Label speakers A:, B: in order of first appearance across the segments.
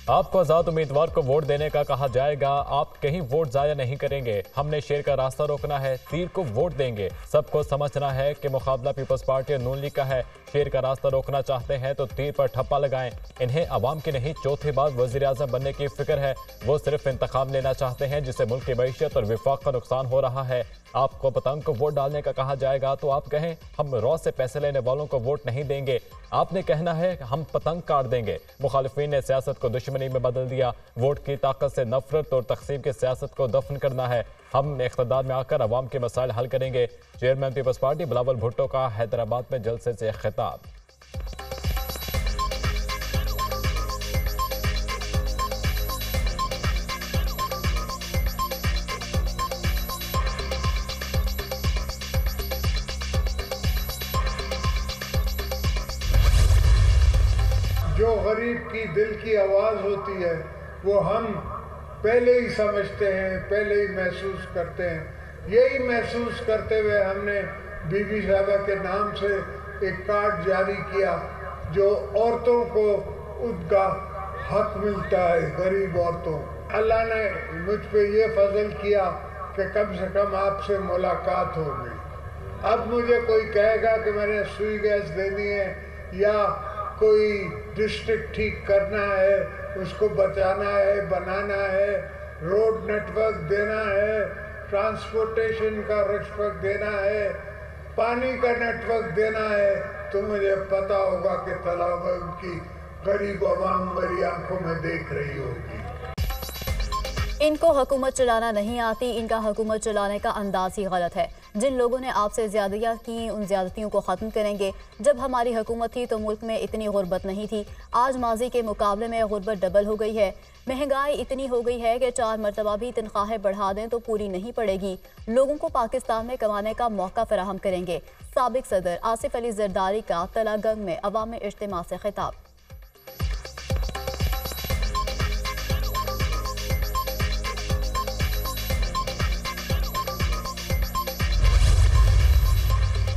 A: आपको आजाद उम्मीदवार को वोट देने का कहा जाएगा, आप कहीं वोट जाया नहीं करेंगे। हमने शेर का रास्ता रोकना है, तीर को वोट देंगे। सबको समझना है कि मुकाबला पीपल्स पार्टी और नून लीग का है। शेर का रास्ता रोकना चाहते हैं तो तीर पर ठप्पा लगाएं। इन्हें अवाम की नहीं, चौथी बार वजीर आजम बनने की फिक्र है। वो सिर्फ इंतखाब लेना चाहते हैं जिससे मुल्क की मईशत और विफाक का नुकसान हो रहा है। आपको पतंग को वोट डालने का कहा जाएगा तो आप कहें हम रॉ से पैसे लेने वालों को वोट नहीं देंगे। आपने कहना है हम पतंग काट देंगे। मुखालिफिन ने सियासत को दुश्मनी में बदल दिया। वोट की ताकत से नफरत और तकसीम की सियासत को दफन करना है। हम इख्तिदार में आकर अवाम के मसाइल हल करेंगे। Chairman people's party Bilawal Bhutto का हैदराबाद में जलसे से खिताब।
B: जो गरीब की दिल की आवाज़ होती है वो हम पहले ही समझते हैं, पहले ही महसूस करते हैं। यही महसूस करते हुए हमने बीबी साहबा के नाम से एक कार्ड जारी किया जो औरतों को उनका हक मिलता है, गरीब औरतों। अल्लाह ने मुझ पे ये फजल किया कि कम से कम आपसे मुलाकात हो गई। अब मुझे कोई कहेगा कि मैंने सुई गैस देनी है या कोई डिस्ट्रिक्ट ठीक करना है, उसको बचाना है, बनाना है, रोड नेटवर्क देना है, ट्रांसपोर्टेशन का नेटवर्क देना है, पानी का नेटवर्क देना है, तो मुझे पता होगा कि तालाब उनकी गरीब आवाम मेरी आंखों में देख रही होगी।
C: इनको हुकूमत चलाना नहीं आती, इनका हुकूमत चलाने का अंदाज ही गलत है। जिन लोगों ने आपसे ज़्यादतियाँ की उन ज़्यादतियों को ख़त्म करेंगे। जब हमारी हुकूमत थी तो मुल्क में इतनी गुर्बत नहीं थी। आज माजी के मुकाबले में गुर्बत डबल हो गई है। महंगाई इतनी हो गई है कि 4 मरतबा भी तनख्वाहें बढ़ा दें तो पूरी नहीं पड़ेगी। लोगों को पाकिस्तान में कमाने का मौका फराहम करेंगे। साबिक सदर आसिफ अली जरदारी का तलागंग में अवामी इज्तिमा से खिताब।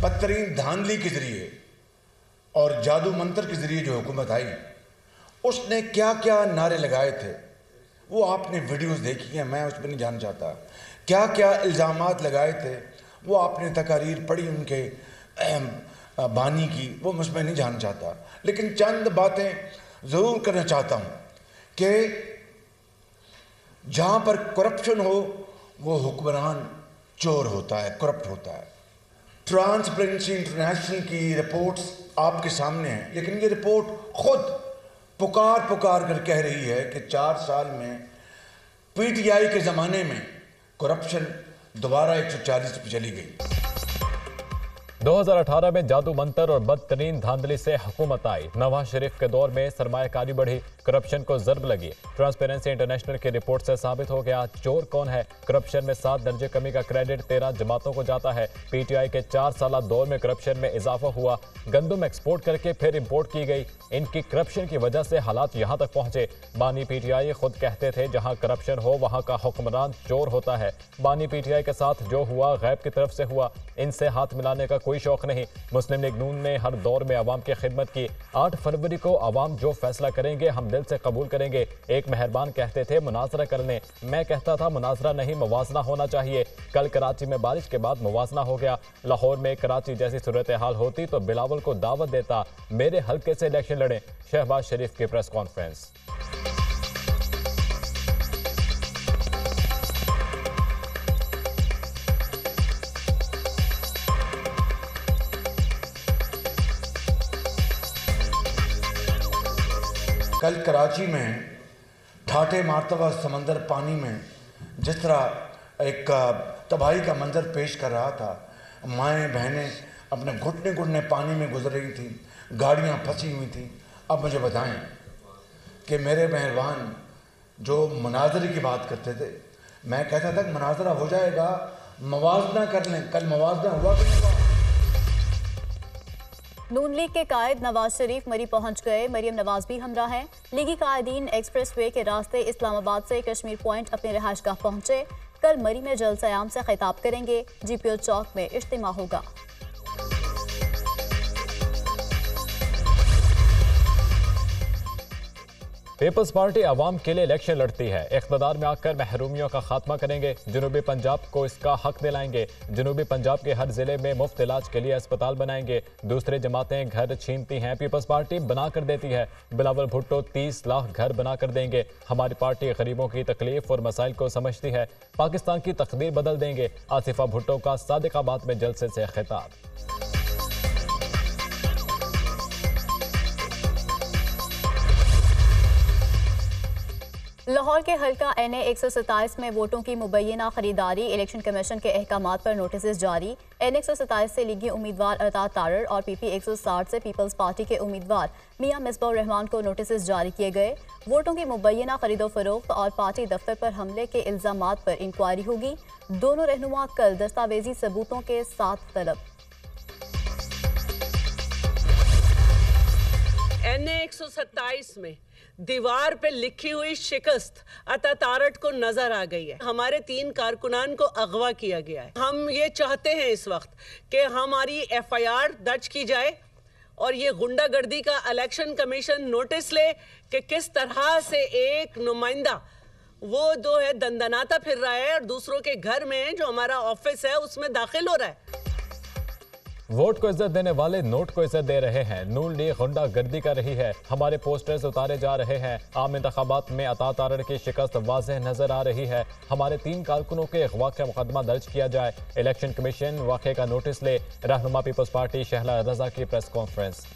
D: बदतरीन धांधली के जरिए और जादू मंत्र के जरिए जो हुकूमत आई, उसने क्या क्या नारे लगाए थे वो आपने वीडियोस देखी हैं, मैं उसमें नहीं जानना चाहता। क्या क्या इल्ज़ामात लगाए थे वो आपने तकारीर पढ़ी उनके बानी की, वो उसमें नहीं जानना चाहता। लेकिन चंद बातें ज़रूर करना चाहता हूँ कि जहाँ पर करप्शन हो वो हुक्मरान चोर होता है, करप्ट होता है। ट्रांसपेरेंसी इंटरनेशनल की रिपोर्ट्स आपके सामने हैं, लेकिन ये रिपोर्ट खुद पुकार कर कह रही है कि 4 साल में पीटीआई के ज़माने में करप्शन दोबारा 140 पे चली गई।
A: 2018 में जादू मंतर और बदतरीन धांधली से हुकूमत आई। नवाज शरीफ के दौर में सरमायाकारी बढ़ी, करप्शन को ज़रब लगी। ट्रांसपेरेंसी इंटरनेशनल की रिपोर्ट से साबित हो गया चोर कौन है। करप्शन में 7 दर्जे कमी का क्रेडिट 13 जमातों को जाता है। पीटीआई के 4 साल दौर में करप्शन में इजाफा हुआ। गंदम एक्सपोर्ट करके फिर इंपोर्ट की गई। इनकी करप्शन की वजह से हालात यहाँ तक पहुंचे। बानी पीटीआई खुद कहते थे जहाँ करप्शन हो वहाँ का हुक्मरान चोर होता है। बानी पीटीआई के साथ जो हुआ गैब की तरफ से हुआ, इनसे हाथ मिलाने का कोई शौक नहीं। मुस्लिम लीग नून ने हर दौर में अवाम की खिदमत की। 8 फरवरी को अवाम जो फैसला करेंगे हम दिल से कबूल करेंगे। एक मेहरबान कहते थे मुनाजरा कर लें, मैं कहता था मुनाजरा नहीं मुवाजना होना चाहिए। कल कराची में बारिश के बाद मुवाजना हो गया। लाहौर में कराची जैसी सूरत हाल होती तो बिलावल को दावत देता मेरे हल्के से इलेक्शन लड़ें। शहबाज शरीफ की प्रेस कॉन्फ्रेंस।
D: कल कराची में ठाटे मारता हुआ समंदर पानी में जिस तरह एक तबाही का मंजर पेश कर रहा था, माएँ बहनें अपने घुटने घुटने पानी में गुजर रही थी, गाड़ियाँ फंसी हुई थी। अब मुझे बताएं कि मेरे मेहरबान जो मुनाजरे की बात करते थे, मैं कहता था कि मुनाजरा हो जाएगा, मवाजना कर लें। कल मवाजना हुआ कि नहीं हुआ?
C: नून लीग के कायद नवाज शरीफ मरी पहुंच गए। मरियम नवाज भी हमरा हैं। लीगी कायदीन एक्सप्रेस वे के रास्ते इस्लामाबाद से कश्मीर पॉइंट अपने रिहाइशगाह पहुंचे। कल मरी में जलसयाम से खिताब करेंगे। जीपीओ चौक में इज्तिमा होगा।
A: पीपल्स पार्टी आवाम के लिए इलेक्शन लड़ती है। इख्तिदार में आकर महरूमियों का खात्मा करेंगे। जनूबी पंजाब को इसका हक दिलाएंगे। जनूबी पंजाब के हर जिले में मुफ्त इलाज के लिए अस्पताल बनाएंगे। दूसरी जमातें घर छीनती हैं, पीपल्स पार्टी बना कर देती है। बिलावल भुट्टो 30 लाख घर बना कर देंगे। हमारी पार्टी गरीबों की तकलीफ और मसाइल को समझती है। पाकिस्तान की तकदीर बदल देंगे। आसिफा भुट्टो का सादिकाबाद में जलसे से खिताब।
C: लाहौर के हल्का NA 127 में वोटों की मुबैना खरीदारी, इलेक्शन कमीशन के अहकामात पर नोटिस जारी। NA 127 से लीगी उम्मीदवार अता तारर और PP 160 से पीपल्स पार्टी के उम्मीदवार मियां मिसबाउर रहमान को नोटिस जारी किए गए। वोटों की मुबैना खरीदो फरोख्त और पार्टी दफ्तर पर हमले के इल्जामात पर इंक्वायरी होगी। दोनों रहनुमा कल दस्तावेजी सबूतों के साथ तलब।
E: NA 127 में दीवार पे लिखी हुई शिकस्त अता तारट को नजर आ गई है। हमारे 3 कारकुनान को अगवा किया गया है। हम ये चाहते हैं इस वक्त कि हमारी FIR दर्ज की जाए और ये गुंडागर्दी का इलेक्शन कमीशन नोटिस ले कि किस तरह से एक नुमाइंदा वो जो है दंदनाता फिर रहा है और दूसरों के घर में जो हमारा ऑफिस है उसमें दाखिल हो रहा है।
A: वोट को इज्जत देने वाले नोट को इज्जत दे रहे हैं। नून लीग गुंडागर्दी कर रही है। हमारे पोस्टर्स उतारे जा रहे हैं। आम इंतखाबात में अता तारड़ की शिकस्त वाज़ेह नजर आ रही है। हमारे 3 कारकुनों के अगवा का मुकदमा दर्ज किया जाए। इलेक्शन कमीशन वाक़े का नोटिस ले। रहनुमा पीपल्स पार्टी शहला रजा की प्रेस कॉन्फ्रेंस।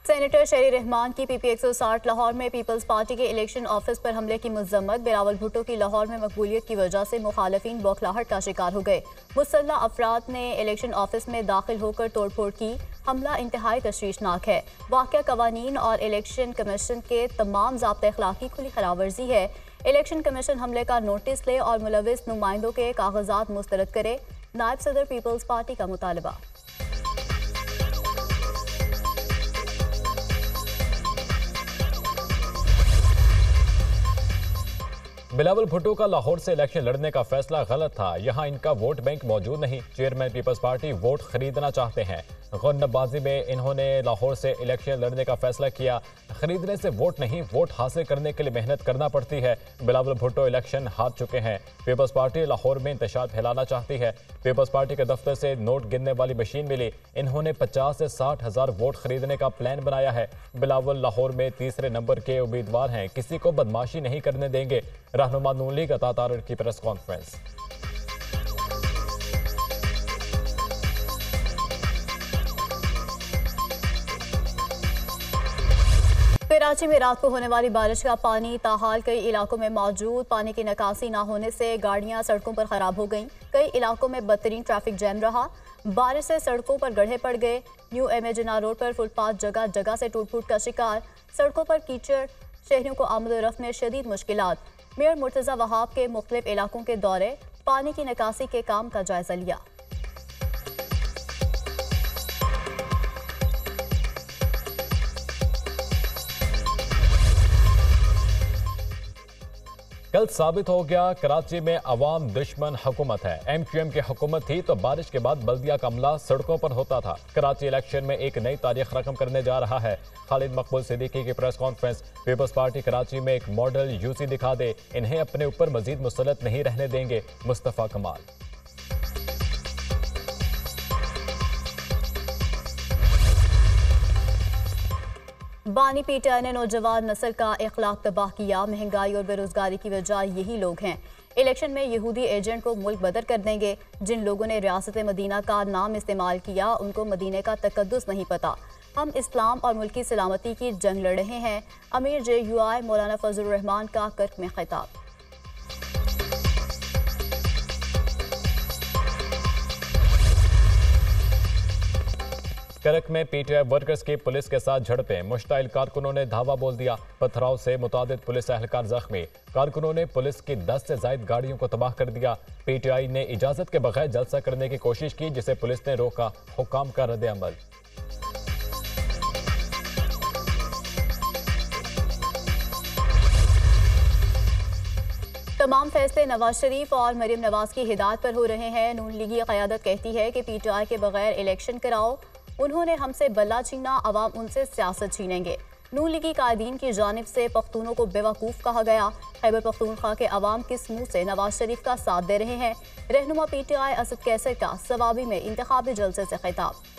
C: सेनेटर शहरी रहमान की PP 160 लाहौर में पीपल्स पार्टी के इलेक्शन ऑफिस पर हमले की मजम्मत। बिलावल भुट्टो की लाहौर में मकबूलियत की वजह से मुखालफिन बौखलाहट का शिकार हो गए। मुसल्ला अफराद ने इलेक्शन ऑफिस में दाखिल होकर तोड़फोड़ की। हमला इंतहाई तशवीशनाक है। वाक़या कवानीन और इलेक्शन कमीशन के तमाम ज़ाब्ते अखलाकी खुली खिलाफवर्जी है। इलेक्शन कमीशन हमले का नोटिस ले और मुलविस नुमाइंदों के कागजात मुस्तरद करे। नायब सदर पीपल्स पार्टी का मुतालबा।
A: बिलावल भुट्टो का लाहौर से इलेक्शन लड़ने का फैसला गलत था। यहाँ इनका वोट बैंक मौजूद नहीं। चेयरमैन पीपल्स पार्टी वोट खरीदना चाहते हैं। गन्नबाजी में इन्होंने लाहौर से इलेक्शन लड़ने का फैसला किया। खरीदने से वोट नहीं, वोट हासिल करने के लिए मेहनत करना पड़ती है। बिलावल भुट्टो इलेक्शन हार चुके हैं। पीपल्स पार्टी लाहौर में इंतशार फैलाना चाहती है। पीपल्स पार्टी के दफ्तर से नोट गिनने वाली मशीन मिली। इन्होंने 50 से 60 हज़ार वोट खरीदने का प्लान बनाया है। बिलावल लाहौर में तीसरे नंबर के उम्मीदवार हैं। किसी को बदमाशी नहीं करने देंगे। रहनुमा नून लीग अता तारड़ की प्रेस कॉन्फ्रेंस।
C: कराची में रात को होने वाली बारिश का पानी ताहाल कई इलाकों में मौजूद। पानी की निकासी न होने से गाड़ियां सड़कों पर खराब हो गईं। कई इलाकों में बदतरीन ट्रैफिक जैम रहा। बारिश से सड़कों पर गड्ढे पड़ गए। न्यू MA जिन्ना रोड पर फुटपाथ जगह जगह से टूट फूट का शिकार। सड़कों पर कीचड़, शहरियों को आमद-ओ-रफ्त में शदीद मुश्किलात। मेयर मुर्तज़ा वहाब के मुख्तलिफ इलाकों के दौरे, पानी की निकासी के काम का जायजा लिया।
A: कल साबित हो गया कराची में अवाम दुश्मन हुकूमत है। MQM की हुकूमत थी तो बारिश के बाद बल्दिया का अमला सड़कों पर होता था। कराची इलेक्शन में एक नई तारीख रकम करने जा रहा है। खालिद मकबूल सिद्दीकी की press conference. People's party Karachi में एक मॉडल UC दिखा दे। इन्हें अपने ऊपर मजीद मुसलत नहीं रहने देंगे। मुस्तफ़ा कमाल।
C: बानी PTI ने नौजवान नस्ल का इखलाक तबाह किया। महंगाई और बेरोजगारी की वजह यही लोग हैं। इलेक्शन में यहूदी एजेंट को मुल्क बदर कर देंगे। जिन लोगों ने रियासत मदीना का नाम इस्तेमाल किया उनको मदीने का तकद्दुस नहीं पता। हम इस्लाम और मुल्की सलामती की जंग लड़ रहे हैं। अमीर JUI मौलाना फजलुर रहमान का कर्क में खिताब।
A: करक में PTI वर्कर्स की पुलिस के साथ झड़पें। मुश्ताइल कारकुनों ने धावा बोल दिया। पथराव से मुतादिद पुलिस एहलकार जख्मी। कारकुनों ने पुलिस की 10 से ज्यादा गाड़ियों को तबाह कर दिया। PTI ने इजाजत के बगैर जलसा करने की कोशिश की जिसे पुलिस ने रोका। हुकाम का रद्द अमल।
C: तमाम फैसले नवाज शरीफ और मरीम नवाज की हिदायत पर हो रहे हैं। नून लीगी क़यादत कहती है कि PTI के बगैर इलेक्शन कराओ। उन्होंने हमसे बल्ला छीना, अवाम उनसे सियासत छीनेंगे। नून लीगी कायदीन की जानिब से पख्तूनों को बेवकूफ़ कहा गया। खैबर पख्तूनख्वा के अवाम किस मुँह से नवाज शरीफ का साथ दे रहे हैं। रहनुमा PTI असद कैसर का सवाबी में इंतखाबी जलसे से खिताब।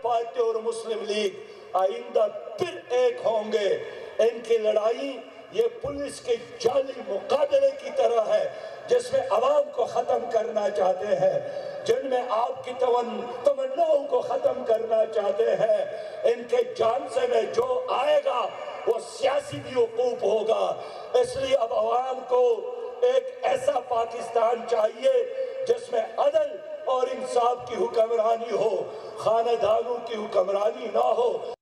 F: पार्टी और मुस्लिम लीग आइंदा फिर एक होंगे। इनकी लड़ाई ये पुलिस के जाली मुकाबले की तरह है जिसमें आवाम को खत्म करना चाहते हैं, जिनमें आपकी तमन्नाओं को खत्म करना चाहते हैं। इनके जानसे में जो आएगा वो सियासी बेवकूफ होगा। इसलिए अब आवाम को एक ऐसा पाकिस्तान चाहिए जिसमें अदल और इंसाफ की हुक्मरानी हो, खानदानों की हुक्मरानी ना हो।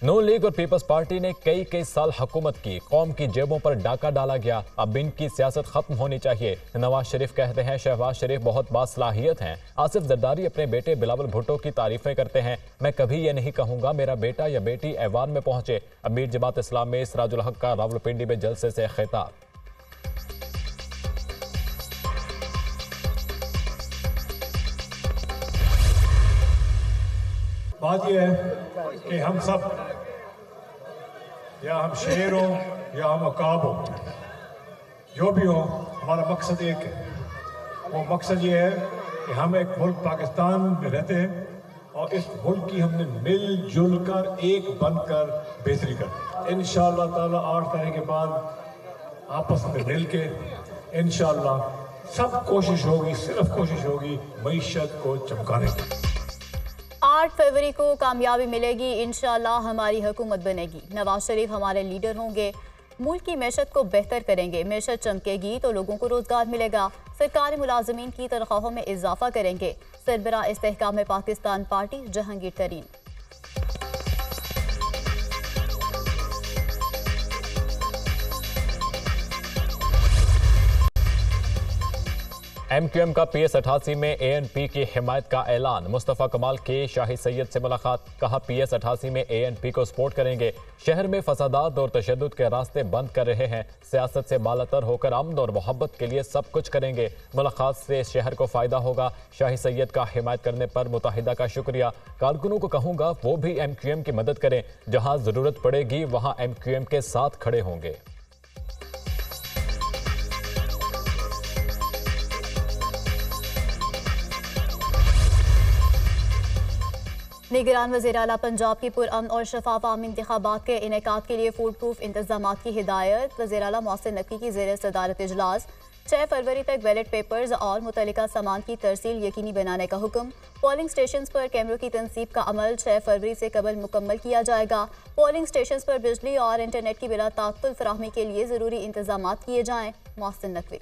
A: नून लीग और पीपल्स पार्टी ने कई साल हुकूमत की, कौम की जेबों पर डाका डाला गया। अब इनकी सियासत खत्म होनी चाहिए। नवाज शरीफ कहते हैं शहबाज शरीफ बहुत बासलाहियत हैं। आसिफ जरदारी अपने बेटे बिलावल भुट्टो की तारीफें करते हैं। मैं कभी ये नहीं कहूंगा मेरा बेटा या बेटी ऐवान में पहुंचे। अमीर जमात इस्लाम में सिराजुल हक का रावलपिंडी में जलसे से खिताब।
G: बात यह है कि हम सब, या हम शेर हो या हम अकाब हो, जो भी हो, हमारा मकसद एक है। वो मकसद ये है कि हम एक मुल्क पाकिस्तान में रहते हैं और इस मुल्क की हमने मिलजुल कर एक बनकर बेहतरी कर। इंशाअल्लाह ताला 8 तारीख के बाद आपस में मिल के इंशाअल्लाह सब कोशिश होगी, सिर्फ कोशिश होगी मईशत को चमकाने की।
C: 8 फरवरी को कामयाबी मिलेगी, इंशाअल्लाह हमारी हुकूमत बनेगी। नवाज शरीफ हमारे लीडर होंगे, मुल्क की मैशत को बेहतर करेंगे। मैशत चमकेगी तो लोगों को रोजगार मिलेगा। सरकारी मुलाजमीन की तनख्वाहों में इजाफा करेंगे। सरबराह इस्तेहकाम पाकिस्तान पार्टी जहांगीर तरीन।
A: MQM का PS 88 में ANP की हिमायत का ऐलान। मुस्तफ़ा कमाल के शाही सैयद से मुलाकात। कहा PS 88 में ANP को सपोर्ट करेंगे। शहर में फसादात और तशद्दुद के रास्ते बंद कर रहे हैं। सियासत से बालातर होकर अमन और मोहब्बत के लिए सब कुछ करेंगे। मुलाकात से शहर को फ़ायदा होगा। शाही सैयद का हिमायत करने पर मुत्तहिदा का शुक्रिया। कारकुनों को कहूँगा वो भी MQM की मदद करें। जहाँ ज़रूरत पड़ेगी वहाँ MQM के साथ खड़े होंगे।
C: निगरान वज़ीर आला पंजाब की पुरअमन और शफाफ आम इंतखाबात के इनेकाद के लिए फूड प्रूफ इंतजामात की हिदायत। वज़ीर आला मोहसिन नकवी की ज़ेर सदारत इजलास। 6 फरवरी तक बैलेट पेपर्स और मुतल्लिका सामान की तरसील यकीनी बनाने का हुक्म। पोलिंग स्टेशन पर कैमरों की तनसीब का अमल 6 फरवरी से कबल मुकम्मल किया जाएगा। पोलिंग स्टेशन पर बिजली और इंटरनेट की बिला तात्तुल फराहमी के लिए ज़रूरी इंतजामात किए जाएँ। मोहसिन नकवी।